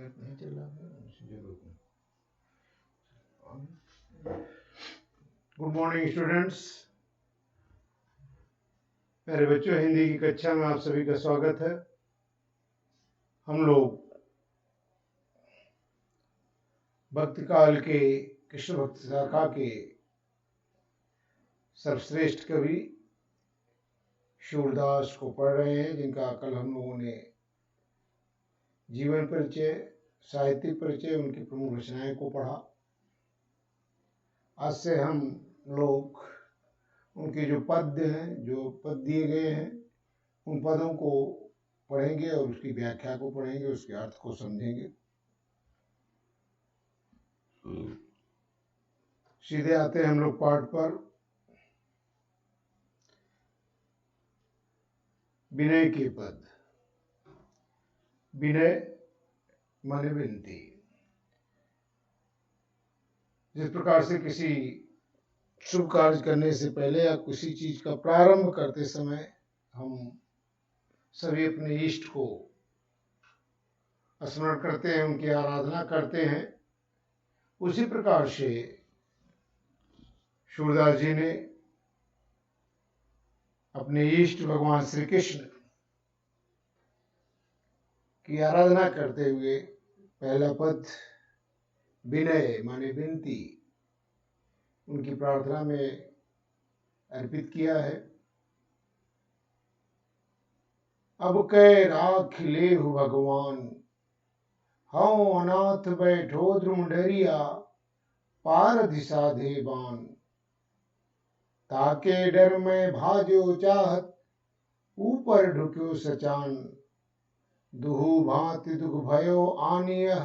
Net नहीं चला जरूर। गुड मॉर्निंग स्टूडेंट्स, मेरे बच्चों, हिंदी की कक्षा में आप सभी का स्वागत है। हम लोग भक्ति काल के कृष्ण भक्त शाखा के सर्वश्रेष्ठ कवि सूरदास को पढ़ रहे हैं, जिनका कल हम लोगों ने जीवन परिचय, साहित्यिक परिचय, उनकी प्रमुख रचनाएं को पढ़ा। आज से हम लोग उनके जो पद्य हैं, जो पद दिए गए हैं, उन पदों को पढ़ेंगे और उसकी व्याख्या को पढ़ेंगे, उसके अर्थ को समझेंगे। सीधे आते हैं हम लोग पाठ पर। विनय के पद। विनय माने विनती। जिस प्रकार से किसी शुभ कार्य करने से पहले या किसी चीज का प्रारंभ करते समय हम सभी अपने इष्ट को स्मरण करते हैं, उनकी आराधना करते हैं, उसी प्रकार से सूरदास जी ने अपने इष्ट भगवान श्री कृष्ण की आराधना करते हुए पहला पद विनय माने विनती उनकी प्रार्थना में अर्पित किया है। अब कै राख लेहु भगवान, हऊँ अनाथ बैठो द्रुम डरिया, पार दिशा दे बान। ताके डर में भाजो चाहत, ऊपर ढुक्यो सचान। दुहु भांति दुख भयो आनियह,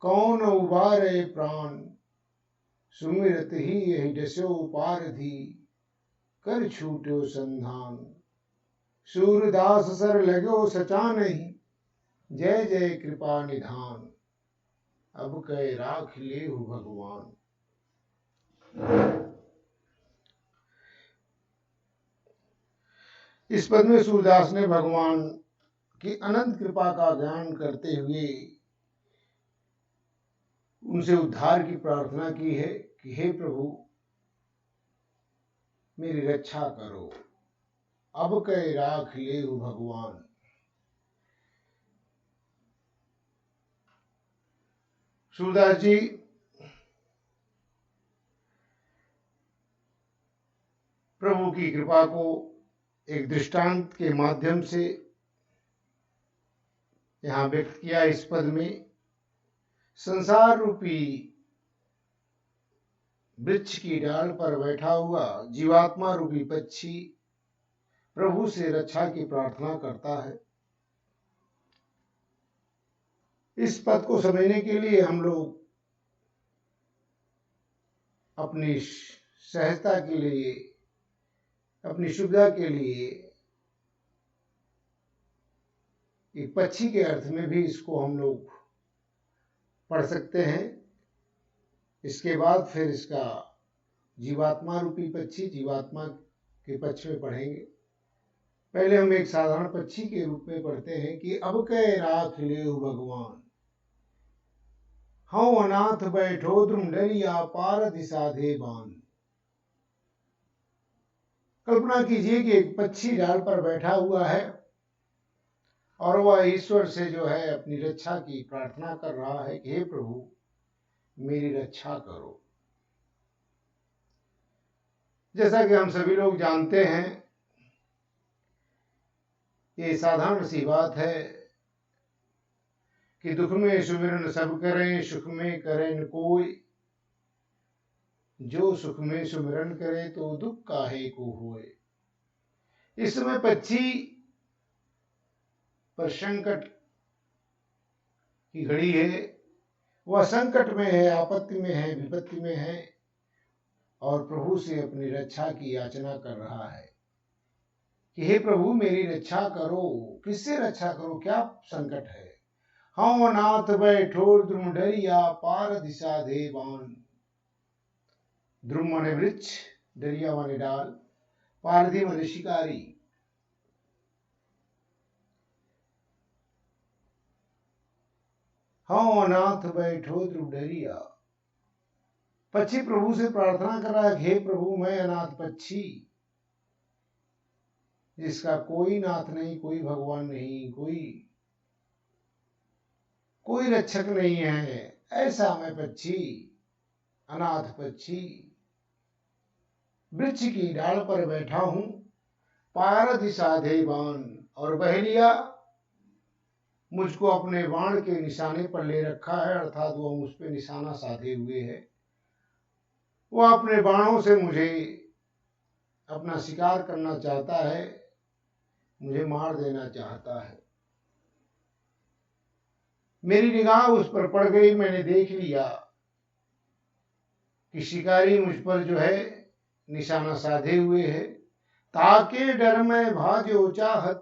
कौन उबारे प्राण। सुमिरत ही यही डसो पारधी, कर छूट्यो संधान। सूरदास सर लगो सचानहि, जय जय कृपा निधान। अब कै राख लेहु भगवान। इस पद में सूरदास ने भगवान की अनंत कृपा का ज्ञान करते हुए उनसे उद्धार की प्रार्थना की है कि हे प्रभु, मेरी रक्षा करो। अब कै राख लेहु भगवान। सूरदास जी प्रभु की कृपा को एक दृष्टांत के माध्यम से यहाँ व्यक्त किया। इस पद में संसार रूपी वृक्ष की डाल पर बैठा हुआ जीवात्मा रूपी पक्षी प्रभु से रक्षा की प्रार्थना करता है। इस पद को समझने के लिए हम लोग अपनी सहजता के लिए, अपनी सुविधा के लिए एक पक्षी के अर्थ में भी इसको हम लोग पढ़ सकते हैं। इसके बाद फिर इसका जीवात्मा रूपी पक्षी, जीवात्मा के पक्ष में पढ़ेंगे। पहले हम एक साधारण पक्षी के रूप में पढ़ते हैं कि अब कै राख लेहु भगवान, हऊँ अनाथ बैठो द्रुम डरिया, पार दिशा दे बान। कल्पना कीजिए कि एक पक्षी डाल पर बैठा हुआ है और वह ईश्वर से जो है अपनी रक्षा की प्रार्थना कर रहा है कि हे प्रभु, मेरी रक्षा करो। जैसा कि हम सभी लोग जानते हैं, ये साधारण सी बात है कि दुख में सुमिरन सब करें, सुख में करें न कोई। जो सुख में सुमिरन करे, तो दुख काहे को होए। इस समय पक्षी पर संकट की घड़ी है, वह संकट में है, आपत्ति में है, विपत्ति में है और प्रभु से अपनी रक्षा की याचना कर रहा है कि हे प्रभु, मेरी रक्षा करो। किससे रक्षा करो, क्या संकट है। हऊँ अनाथ बैठो द्रुम डरिया, पार दिशा दे बान। द्रुम माने वृक्ष, डरिया माने डाल, पारधी माने शिकारी। हाँ अनाथ बैठो ध्रुव डरिया। पक्षी प्रभु से प्रार्थना कर रहा है, हे प्रभु मैं अनाथ पक्षी, जिसका कोई नाथ नहीं, कोई भगवान नहीं, कोई रक्षक नहीं है, ऐसा मैं पक्षी, अनाथ पक्षी वृक्ष की डाल पर बैठा हूं, पारधि साधे बाण। और बहेलिया मुझको अपने बाण के निशाने पर ले रखा है, अर्थात वह मुझ पे निशाना साधे हुए है। वह अपने बाणों से मुझे अपना शिकार करना चाहता है, मुझे मार देना चाहता है। मेरी निगाह उस पर पड़ गई, मैंने देख लिया कि शिकारी मुझ पर जो है निशाना साधे हुए है। ताके डर में भाजो चाहत,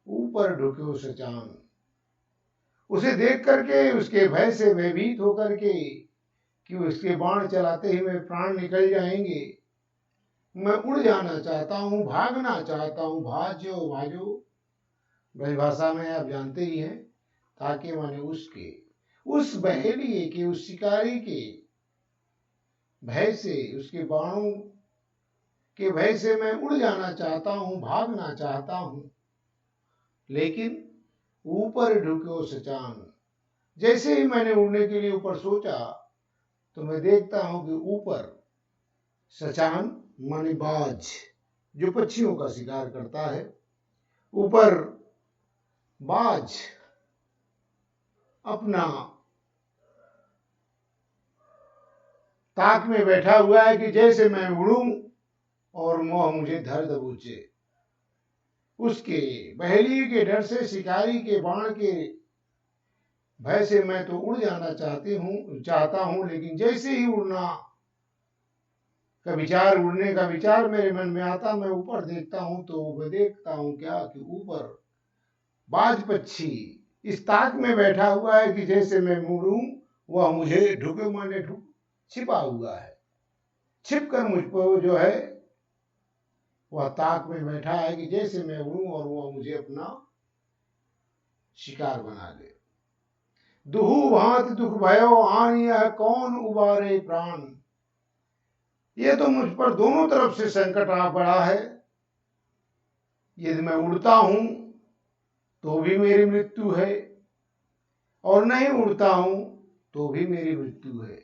ऊपर ढुक्यो सचान। उसे देख करके, उसके भय से भयभीत होकर के कि उसके बाण चलाते ही मेरे प्राण निकल जाएंगे, मैं उड़ जाना चाहता हूं, भागना चाहता हूं। भाजो भाजो ब्रज भाषा में आप जानते ही हैं, ताकि माने उसके, उस बहेलिए के, उस शिकारी के भय से, उसके बाणों के भय से मैं उड़ जाना चाहता हूं, भागना चाहता हूं। लेकिन ऊपर ढुक्यो सचान, जैसे ही मैंने उड़ने के लिए ऊपर सोचा तो मैं देखता हूं कि ऊपर सचान माने बाज, जो पक्षियों का शिकार करता है, ऊपर बाज अपना ताक में बैठा हुआ है कि जैसे मैं उड़ूं और मोह मुझे धर दबोचे। उसके बहेलिए के डर से, शिकारी के बाण के भय से मैं तो उड़ जाना चाहता हूं, लेकिन जैसे ही उड़ने का विचार मेरे मन में आता, मैं ऊपर देखता हूं तो मैं देखता हूं क्या कि ऊपर बाज पक्षी इस ताक में बैठा हुआ है कि जैसे मैं मुड़ूं वह मुझे ढुके माने छिपा हुआ है, छिप कर मुझको जो है वह ताक में बैठा है कि जैसे मैं उड़ूं और वह मुझे अपना शिकार बना ले। दुहु भांत दुख भयो आन, यह कौन उबारे प्राण। ये तो मुझ पर दोनों तरफ से संकट आ पड़ा है। यदि मैं उड़ता हूं तो भी मेरी मृत्यु है, और नहीं उड़ता हूं तो भी मेरी मृत्यु है।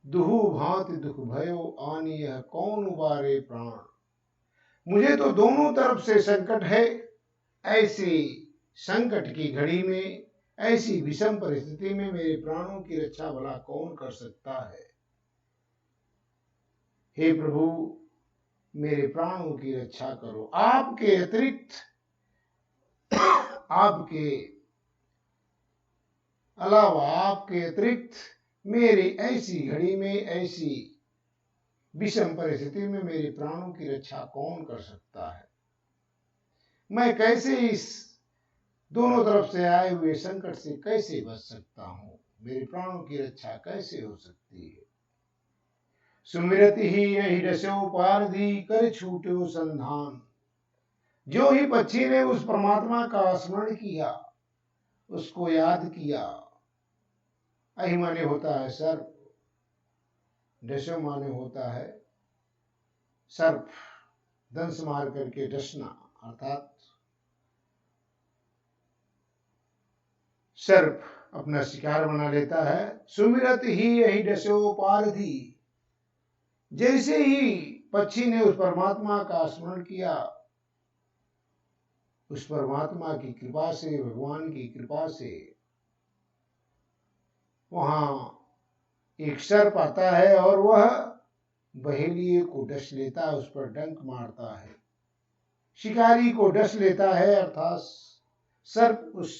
दुहु भांति दुख भयो आनी, यह कौन उबारे प्राण। मुझे तो दोनों तरफ से संकट है। ऐसी संकट की घड़ी में, ऐसी विषम परिस्थिति में मेरे प्राणों की रक्षा भला कौन कर सकता है। हे प्रभु मेरे प्राणों की रक्षा करो। आपके अतिरिक्त, आपके अलावा, आपके अतिरिक्त मेरी ऐसी घड़ी में, ऐसी विषम परिस्थिति में मेरे प्राणों की रक्षा कौन कर सकता है। मैं कैसे इस दोनों तरफ से आए हुए संकट से कैसे बच सकता हूं, मेरे प्राणों की रक्षा कैसे हो सकती है। सुमिरत ही यही रसो पारधी, कर छूटो संधान। जो ही पक्षी ने उस परमात्मा का स्मरण किया, उसको याद किया। अहि माने होता है सर्प, डसो माने होता है सर्प, दंश मार करके डसना, अर्थात सर्प अपना शिकार बना लेता है। सुमिरत ही यही डसो पारधी, जैसे ही पक्षी ने उस परमात्मा का स्मरण किया, उस परमात्मा की कृपा से, भगवान की कृपा से वहां एक सर्प आता है और वह बहेलिए को डस लेता है, उस पर डंक मारता है, शिकारी को डस लेता है, अर्थात सर्प उस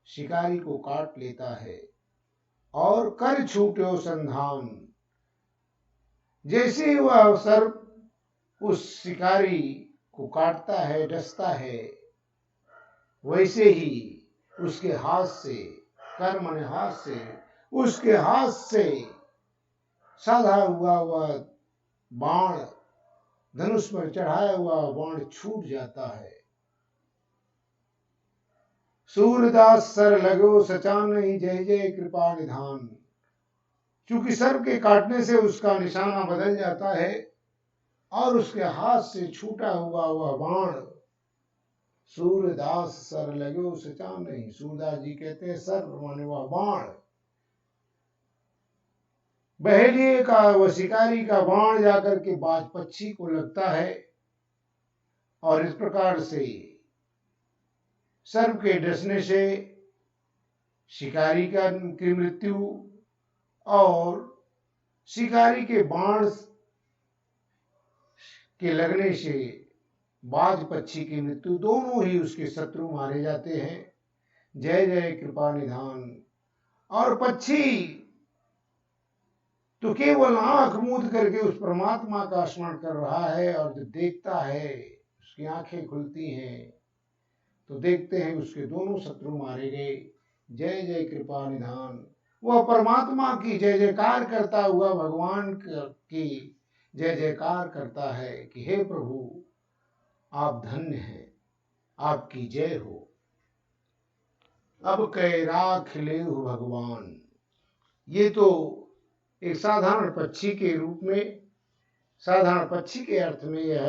शिकारी को काट लेता है। और कर छूटो संधान, जैसे ही वह सर्प उस शिकारी को काटता है, डसता है, वैसे ही उसके हाथ से, कर माने हाथ से, उसके हाथ से साधा हुआ वह बाण, धनुष पर चढ़ाया हुआ बाण छूट जाता है सूरदास सर लगो सचान ही जय जय कृपा निधान। चूंकि सर्प के काटने से उसका निशाना बदल जाता है और उसके हाथ से छूटा हुआ वह बाण सूरदास सर लगो सचान नहीं। सूरदास जी कहते हैं सर माने वह बाण, बहेलिए का वह शिकारी का बाण जाकर के बाज पक्षी को लगता है और इस प्रकार से सर्प के डसने से शिकारी की मृत्यु और शिकारी के बाण के लगने से बाज पक्षी की मृत्यु, दोनों ही उसके शत्रु मारे जाते हैं। जय जय कृपा निधान। और पक्षी तो केवल आंख मूंद करके उस परमात्मा का स्मरण कर रहा है और जब देखता है उसकी आंखें खुलती हैं तो देखते हैं उसके दोनों शत्रु मारे गए। जय जय कृपा निधान। वह परमात्मा की जय जयकार करता हुआ भगवान की जय जयकार करता है कि हे प्रभु आप धन्य हैं, आपकी जय हो। अब कै राख लेहु भगवान। ये तो एक साधारण पक्षी के रूप में, साधारण पक्षी के अर्थ में यह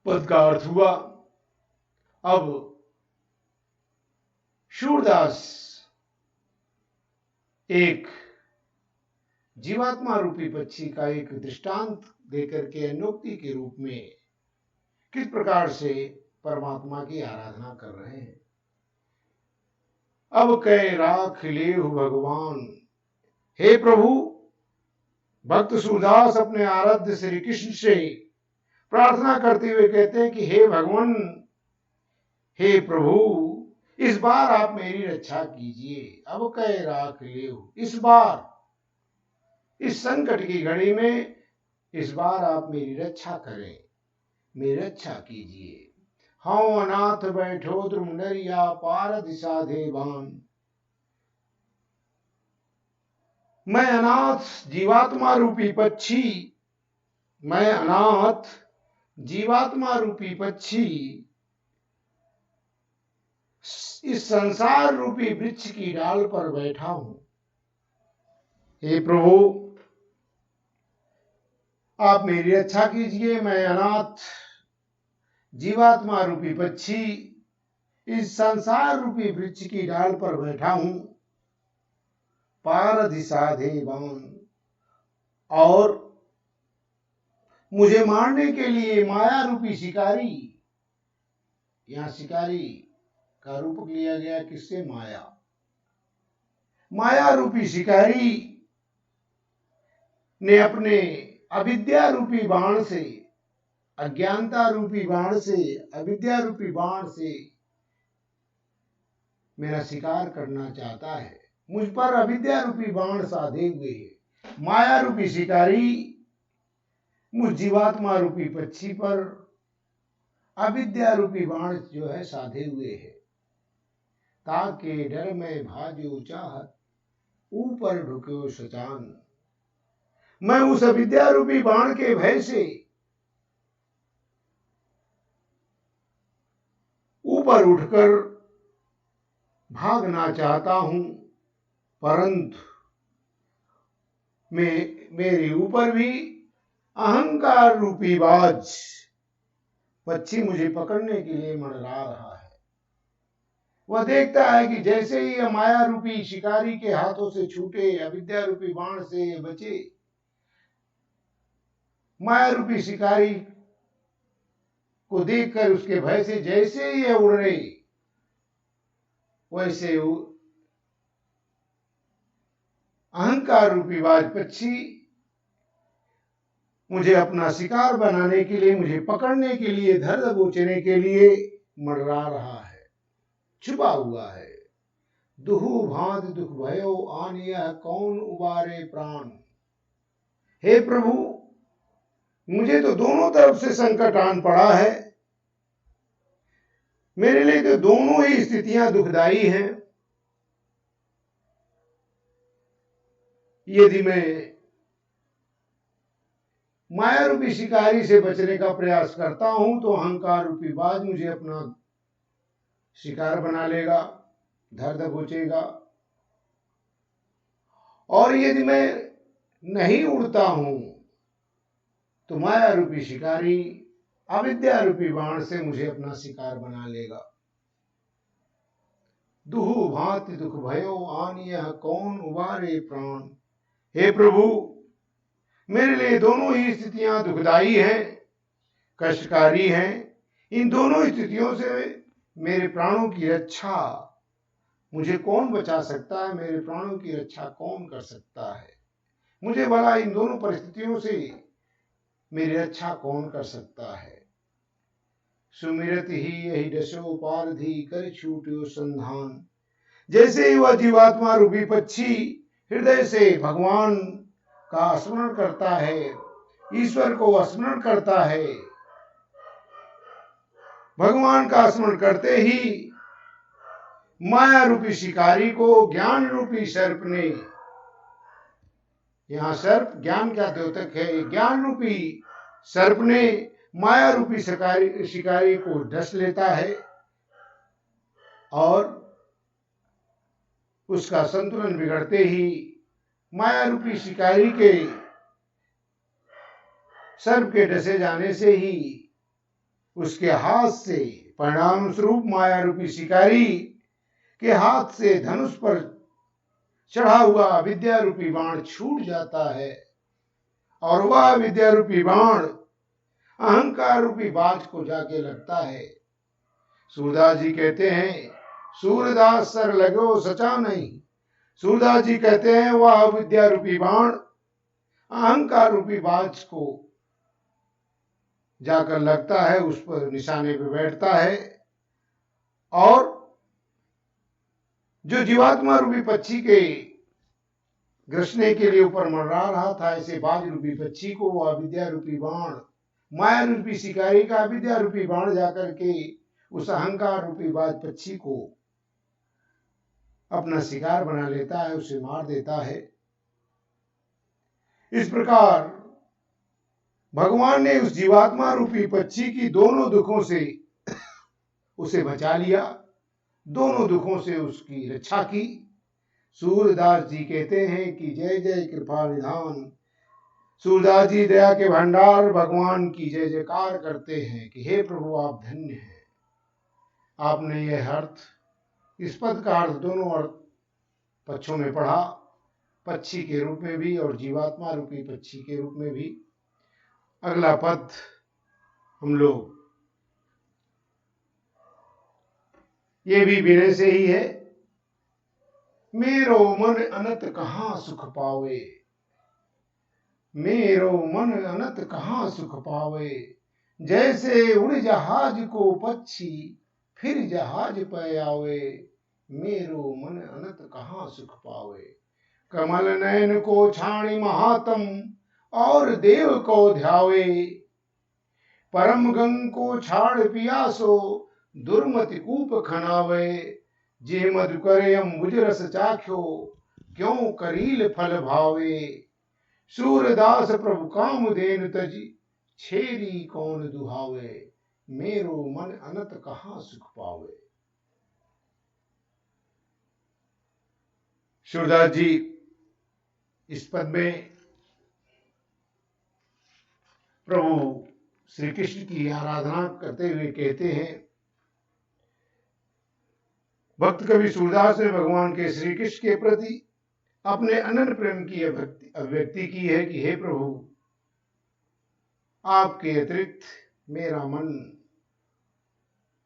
पद का अर्थ हुआ। अब सूरदास एक जीवात्मा रूपी पक्षी का एक दृष्टांत देकर के अन्योक्ति के रूप में किस प्रकार से परमात्मा की आराधना कर रहे हैं। अब कै राख लेहु भगवान। हे प्रभु, भक्त सूरदास अपने आराध्य श्री कृष्ण से प्रार्थना करते हुए कहते हैं कि हे भगवान, हे प्रभु, इस बार आप मेरी रक्षा कीजिए। अब कै राख लेहु, इस बार, इस संकट की घड़ी में इस बार आप मेरी रक्षा करें, मेरी रक्षा कीजिए। हाँ अनाथ बैठो द्रुम नरिया पार दिशा दे बान। मैं अनाथ जीवात्मा रूपी पक्षी, मैं अनाथ जीवात्मा रूपी पक्षी इस संसार रूपी वृक्ष की डाल पर बैठा हूं। हे प्रभु, आप मेरी रक्षा कीजिए। मैं अनाथ जीवात्मा रूपी पक्षी इस संसार रूपी वृक्ष की डाल पर बैठा हूं। पार दिशा दे बान, और मुझे मारने के लिए माया रूपी शिकारी, यहां शिकारी का रूप लिया गया किससे? माया। माया रूपी शिकारी ने अपने अविद्या रूपी बाण से, अज्ञानता रूपी बाण से, अविद्या रूपी बाण से मेरा शिकार करना चाहता है। मुझ पर अविद्या रूपी बाण साधे हुए है। माया रूपी शिकारी मुझ जीवात्मा रूपी पक्षी पर अविद्या रूपी बाण जो है साधे हुए है। ताके डर में भाजो चाहत ऊपर ढुक्यो सचान। मैं उस अविद्या रूपी बाण के भय से ऊपर उठकर भागना चाहता हूं, परंतु मेरे ऊपर भी अहंकार रूपी बाज पक्षी मुझे पकड़ने के लिए मंडरा रहा है। वह देखता है कि जैसे ही माया रूपी शिकारी के हाथों से छूटे, अविद्या रूपी बाण से बचे, माया रूपी शिकारी को देखकर उसके भय से जैसे ही उड़ रही, वैसे अहंकार रूपी बाज पक्षी मुझे अपना शिकार बनाने के लिए, मुझे पकड़ने के लिए, धर दबोचने के लिए मंडरा रहा है, छुपा हुआ है। दुहु भांत दुख भयो आन यह कौन उबारे प्राण। हे प्रभु, मुझे तो दोनों तरफ से संकट आन पड़ा है। मेरे लिए तो दोनों ही स्थितियां दुखदाई हैं। यदि मैं माया रूपी शिकारी से बचने का प्रयास करता हूं तो अहंकार रूपी बाज मुझे अपना शिकार बना लेगा, धर दबोचेगा। और यदि मैं नहीं उड़ता हूं तो माया रूपी शिकारी अविद्या रूपी बाण से मुझे अपना शिकार बना लेगा। दुहु भांति दुख भयो आनिया कौन उबारे प्राण। हे प्रभु, मेरे लिए दोनों ही स्थितियां दुखदाई हैं, कष्टकारी हैं। इन दोनों स्थितियों से मेरे प्राणों की रक्षा मुझे कौन बचा सकता है? मेरे प्राणों की रक्षा कौन कर सकता है? मुझे भला इन दोनों परिस्थितियों से मेरी रक्षा कौन कर सकता है? सुमिरत ही यही दशो पारधी कर छूट्यो संधान। जैसे ही वह जीवात्मा रूपी पक्षी हृदय से भगवान का स्मरण करता है, ईश्वर को स्मरण करता है, भगवान का स्मरण करते ही माया रूपी शिकारी को ज्ञान रूपी सर्प ने, यहां सर्प ज्ञान का द्योतक है, ज्ञान रूपी सर्प ने माया रूपी शिकारी को डस लेता है और उसका संतुलन बिगड़ते ही माया रूपी शिकारी के सर्प के डसे जाने से ही उसके हाथ से, परिणाम स्वरूप माया रूपी शिकारी के हाथ से धनुष पर चढ़ा हुआ विद्या रूपी बाण छूट जाता है और वह विद्या रूपी बाण अहंकार रूपी बाज को जाके लगता है। सूरदास जी कहते हैं, सूरदास सर लगो सचा नहीं। सूरदास जी कहते हैं वह विद्या रूपी बाण अहंकार रूपी बाज को जाकर लगता है, उस पर निशाने पे बैठता है और जो जीवात्मा रूपी पक्षी के ग्रसने के लिए ऊपर मंडरा रहा था, ऐसे बाज रूपी पक्षी को वह विद्या रूपी बाण, माया रूपी शिकारी का विद्या रूपी बाण जाकर के उस अहंकार रूपी बाज पक्षी को अपना शिकार बना लेता है, उसे मार देता है। इस प्रकार भगवान ने उस जीवात्मा रूपी पक्षी की दोनों दुखों से उसे बचा लिया, दोनों दुखों से उसकी रक्षा की। सूरदास जी कहते हैं कि जय जय कृपा निधान। सूरदास जी दया के भंडार भगवान की जय जयकार करते हैं कि हे प्रभु आप धन्य हैं। आपने यह अर्थ, इस पद का अर्थ दोनों अर्थ पक्षों में पढ़ा, पक्षी के रूप में भी और जीवात्मा रूपी पक्षी के रूप में भी। अगला पद हम लोग ये भी विनय से ही है। मेरो मन अनंत कहाँ सुख पावे, मेरो मन अनंत कहाँ सुख पावे। जैसे उड़ जहाज को पक्षी फिर जहाज पे आवे, मेरो मन अनंत कहाँ सुख पावे। कमल नयन को छाणी महात्म और देव को ध्यावे, परम गंग को छाड़ पियासो दुर्मति कूप खनावे। जे मधु करे अम्बुज रस चाख्यो क्यों करील फल भावे। सूरदास प्रभु काम देन तजी छेरी कौन दुहावे, मेरो मन अनंत कहाँ सुख पावे। सूरदास जी इस पद में प्रभु श्री कृष्ण की आराधना करते हुए कहते हैं, भक्त कवि सूरदास ने भगवान के श्री कृष्ण के प्रति अपने अनन्य प्रेम की अभिव्यक्ति की है कि हे प्रभु, आपके अतिरिक्त मेरा मन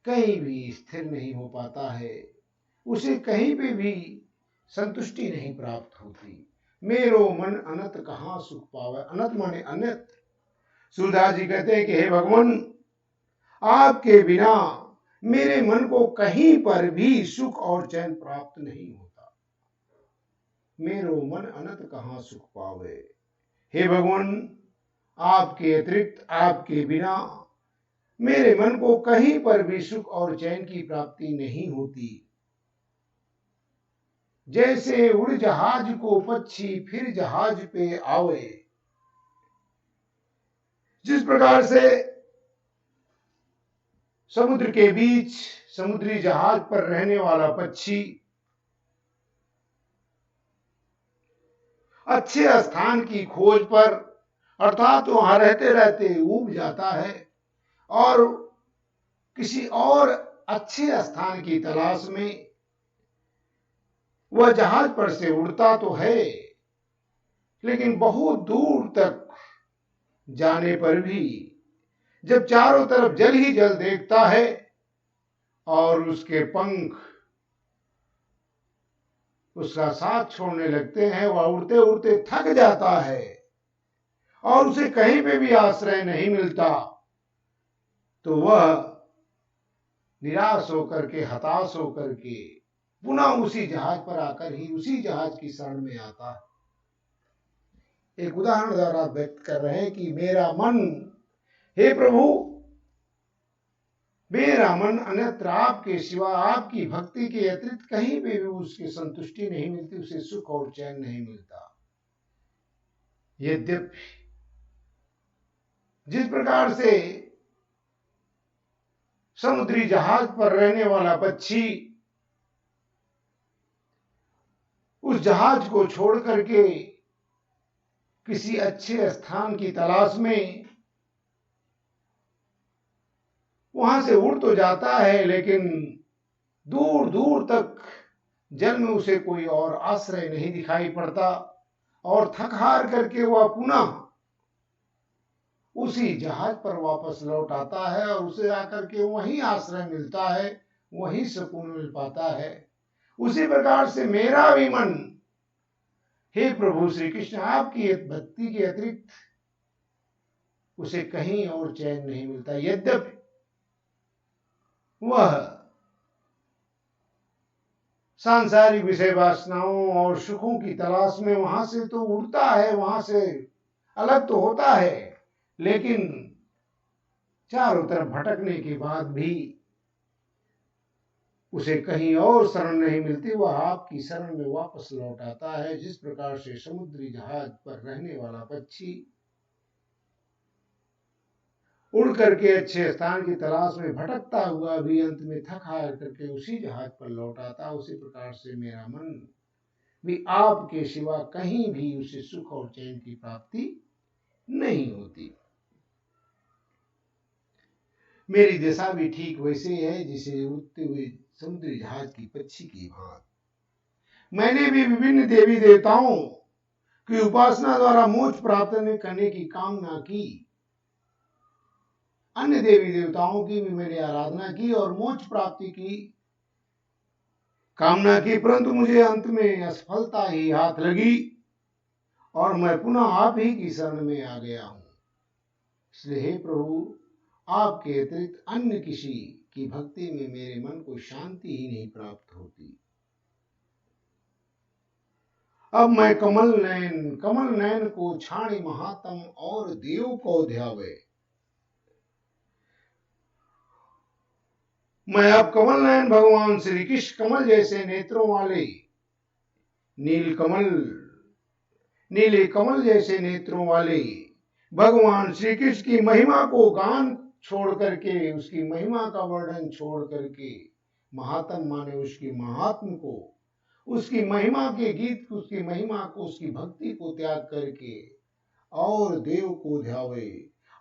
कहीं भी स्थिर नहीं हो पाता है, उसे कहीं पे भी संतुष्टि नहीं प्राप्त होती। मेरो मन अनंत कहाँ सुख पावे। अनंत माने अन्यत। सूरदास जी कहते हैं कि हे भगवान, आपके बिना मेरे मन को कहीं पर भी सुख और चैन प्राप्त नहीं होता। मेरो मन अनंत कहाँ सुख पावे। हे भगवान, आपके अतिरिक्त, आपके बिना मेरे मन को कहीं पर भी सुख और चैन की प्राप्ति नहीं होती। जैसे उड़ जहाज को पक्षी फिर जहाज पे आवे, जिस प्रकार से समुद्र के बीच समुद्री जहाज पर रहने वाला पक्षी अच्छे स्थान की खोज पर अर्थात वहां रहते रहते ऊब जाता है और किसी और अच्छे स्थान की तलाश में वह जहाज पर से उड़ता तो है, लेकिन बहुत दूर तक जाने पर भी जब चारों तरफ जल ही जल देखता है और उसके पंख उसका साथ छोड़ने लगते हैं, वह उड़ते उड़ते थक जाता है और उसे कहीं पे भी आश्रय नहीं मिलता, तो वह निराश होकर के हताश होकर के पुनः उसी जहाज पर आकर ही उसी जहाज की शरण में आता है। एक उदाहरण द्वारा व्यक्त कर रहे हैं कि मेरा मन, हे प्रभु, मेरा मन अन्यत्र आपके सिवा आपकी भक्ति के अतिरिक्त कहीं पे भी उसकी संतुष्टि नहीं मिलती, उसे सुख और चैन नहीं मिलता। यद्यपि जिस प्रकार से समुद्री जहाज पर रहने वाला पक्षी उस जहाज को छोड़ करके किसी अच्छे स्थान की तलाश में वहां से उड़ तो जाता है, लेकिन दूर दूर तक जल में उसे कोई और आश्रय नहीं दिखाई पड़ता और थक हार करके वह पुनः उसी जहाज पर वापस लौट आता है और उसे आकर के वहीं आश्रय मिलता है, वहीं सुकून मिल पाता है। उसी प्रकार से मेरा भी मन, हे प्रभु श्री कृष्ण, आपकी भक्ति के अतिरिक्त उसे कहीं और चैन नहीं मिलता। यद्यपि वह सांसारिक विषय वासनाओं और सुखों की तलाश में वहां से तो उड़ता है, वहां से अलग तो होता है, लेकिन चारों तरफ भटकने के बाद भी उसे कहीं और शरण नहीं मिलती, वह आपकी शरण में वापस लौट आता है। जिस प्रकार से समुद्री जहाज पर रहने वाला पक्षी उड़ करके अच्छे स्थान की तलाश में भटकता हुआ भी अंत में थक हार करके उसी जहाज पर लौट आता, उसी प्रकार से मेरा मन भी आपके सिवा कहीं भी उसे सुख और चैन की प्राप्ति नहीं होती। मेरी दशा भी ठीक वैसे है जिसे उड़ते हुए समुद्री जहाज की पक्षी की भांति मैंने भी विभिन्न देवी देवताओं की उपासना द्वारा मोक्ष प्राप्त करने की कामना की, अन्य देवी देवताओं की भी मैंने आराधना की और मोक्ष प्राप्ति की कामना की, परंतु मुझे अंत में असफलता ही हाथ लगी और मैं पुनः आप ही की शरण में आ गया हूं। इसलिए हे प्रभु, आपके अतिरिक्त अन्य किसी की भक्ति में मेरे मन को शांति ही नहीं प्राप्त होती। अब मैं कमल नयन को छाणी महात्म और देव को ध्यावे। मैं अब कमल नयन भगवान श्री कृष्ण कमल जैसे नेत्रों वाले नीले कमल जैसे नेत्रों वाले भगवान श्री कृष्ण की महिमा को गान छोड़ करके, उसकी महिमा का वर्णन छोड़ करके, महात्म माने उसकी महात्म को, उसकी महिमा के गीत, उसकी महिमा को, उसकी भक्ति को त्याग करके और देव को ध्यावे,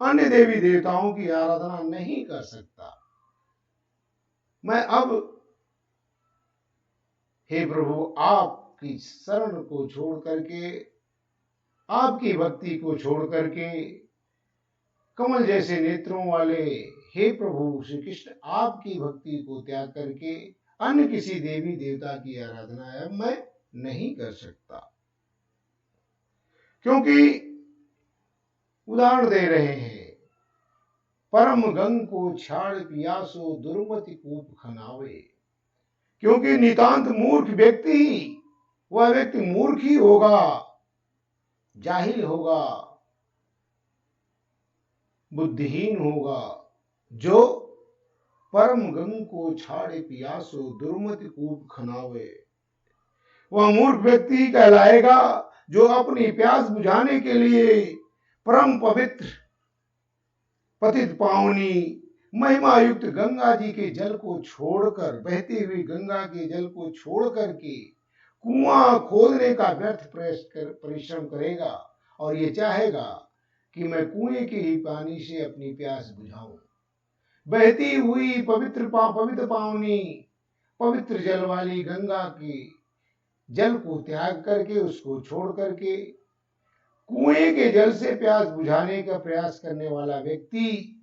अन्य देवी देवताओं की आराधना नहीं कर सकता। मैं अब हे प्रभु आपकी शरण को छोड़ करके, आपकी भक्ति को छोड़ करके, कमल जैसे नेत्रों वाले हे प्रभु श्री कृष्ण आपकी भक्ति को त्याग करके अन्य किसी देवी देवता की आराधना अब मैं नहीं कर सकता। क्योंकि उदाहरण दे रहे हैं, परम गंग को छाड़ पियासो दुर्मति कूप खनावे। क्योंकि नितांत मूर्ख व्यक्ति, वह व्यक्ति मूर्ख ही होगा, जाहिल होगा, बुद्धिहीन होगा, जो परम गंग को छाड़े पियासो दुर्मति कूप खनावे। वह मूर्ख व्यक्ति कहलाएगा जो अपनी प्यास बुझाने के लिए परम पवित्र पतित पावनी महिमा युक्त गंगा जी के जल को छोड़कर, बहती हुई गंगा के जल को छोड़ करके कुआं खोदने का व्यर्थ परिश्रम करेगा और ये चाहेगा कि मैं कुएं के ही पानी से अपनी प्यास बुझाऊं। बहती हुई पवित्र पावनी पवित्र जल वाली गंगा की जल को त्याग करके, उसको छोड़ करके कुएं के जल से प्यास बुझाने का प्रयास करने वाला व्यक्ति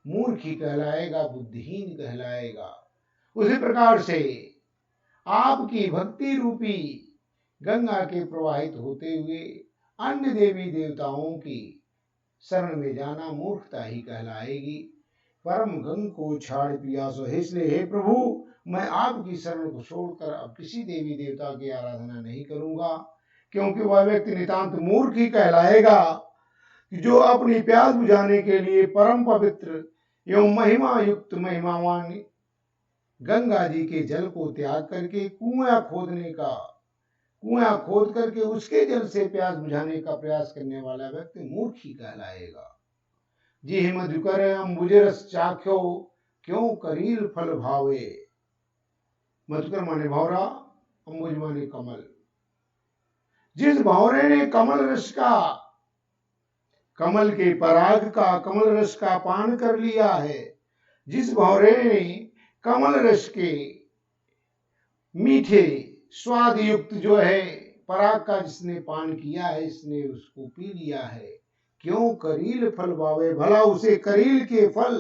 मूर्ख ही कहलाएगा, बुद्धिहीन कहलाएगा। उसी प्रकार से आपकी भक्ति रूपी गंगा के प्रवाहित होते हुए अन्य देवी देवताओं की शरण में जाना मूर्खता ही कहलाएगी। परम गंग को छाड़ पियासो, इसलिए हे प्रभु, मैं आपकी शरण को छोड़कर अब किसी देवी देवता की आराधना नहीं करूंगा, क्योंकि वह व्यक्ति नितांत मूर्ख ही कहलाएगा जो अपनी प्यास बुझाने के लिए परम पवित्र एवं महिमा युक्त महिमावान गंगा जी के जल को त्याग करके कुआं खोद करके उसके जल से प्यास बुझाने का प्रयास करने वाला व्यक्ति मूर्ख ही कहलाएगा। जी मधुकर अंबुजरस चाख्यो, क्यों करील फल भावे। मधुकर माने भौरा, अंबुज माने कमल। जिस भौरे ने कमल रस का, कमल के पराग का, कमल रस का पान कर लिया है, जिस भौरे ने कमल रस के मीठे स्वाद युक्त जो है पराग का जिसने पान किया है, इसने उसको पी लिया है, क्यों करील फल भावे, भला उसे करील के फल,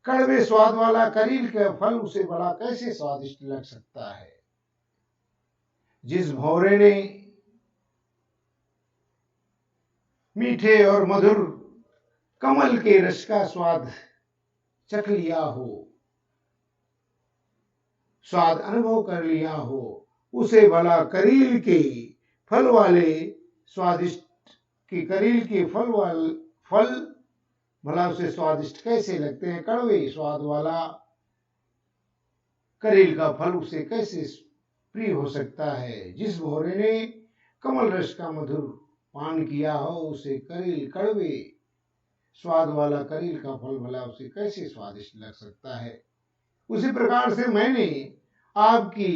कड़वे स्वाद वाला करील का फल उसे भला कैसे स्वादिष्ट लग सकता है। जिस भौरे ने मीठे और मधुर कमल के रस का स्वाद चख लिया हो, स्वाद अनुभव कर लिया हो, उसे भला करील के फल वाले स्वादिष्ट की, करील के फल भला उसे स्वादिष्ट कैसे लगते हैं। कड़वे स्वाद वाला करील का फल उसे कैसे प्रिय हो सकता है। जिस भौरे ने कमल रस का मधुर पान किया हो, उसे करील कड़वे स्वाद वाला करील का फल भला उसे कैसे स्वादिष्ट लग सकता है। उसी प्रकार से मैंने आपकी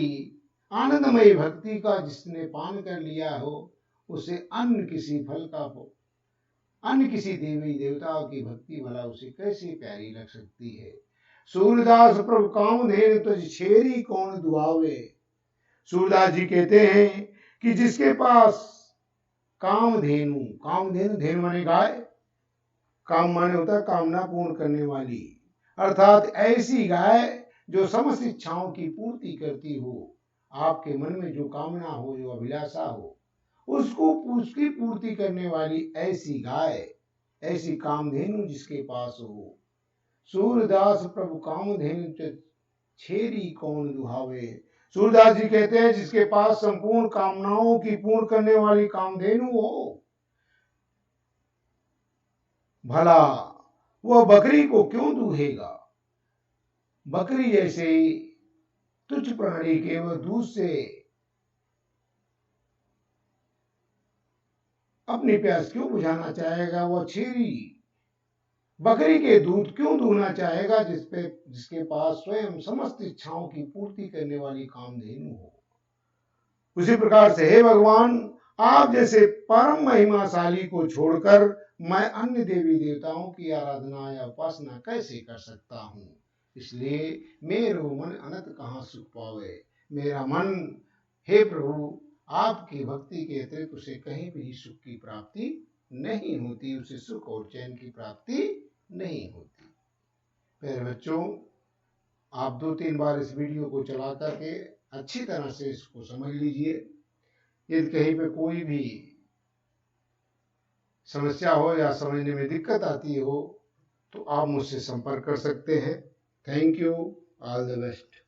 आनंदमयी भक्ति का जिसने पान कर लिया हो, उसे अन्य किसी देवी देवताओं की भक्ति भला उसे कैसे प्यारी लग सकती है। सूरदास प्रभु कामधेनु तुझ छेरी कौन दुआवे। सूरदास जी कहते हैं कि जिसके पास कामधेनु, कामधेनु धेनु माने गाय, काम माने होता है कामना पूर्ण करने वाली, अर्थात ऐसी गाय जो समस्त इच्छाओं की पूर्ति करती हो, आपके मन में जो कामना हो, जो अभिलाषा हो, उसकी पूर्ति करने वाली ऐसी गाय, ऐसी कामधेनु जिसके पास हो। सूरदास प्रभु कामधेनु छेरी कौन दुहावे। सूरदास जी कहते हैं जिसके पास संपूर्ण कामनाओं की पूर्ण करने वाली कामधेनु हो, भला वह बकरी को क्यों दूहेगा। बकरी जैसे तुच्छ प्राणी के वह दूध से अपनी प्यास क्यों बुझाना चाहेगा। वह छेरी बकरी के दूध क्यों दूहना चाहेगा जिसके पास स्वयं समस्त इच्छाओं की पूर्ति करने वाली कामधेनु हो। उसी प्रकार से हे भगवान, आप जैसे परम महिमाशाली को छोड़कर मैं अन्य देवी देवताओं की आराधना या उपासना कैसे कर सकता हूँ। इसलिए मेरो मन अनंत कहाँ सुख पावे। मेरा मन हे प्रभु आपकी भक्ति के अतिरिक्त उसे कहीं भी सुख की प्राप्ति नहीं होती, उसे सुख और चैन की प्राप्ति नहीं होती। प्यारे बच्चों, आप 2-3 बार इस वीडियो को चला करके अच्छी तरह से इसको समझ लीजिए। यदि कहीं पे कोई भी समस्या हो या समझने में दिक्कत आती हो तो आप मुझसे संपर्क कर सकते हैं। Thank you, all the best.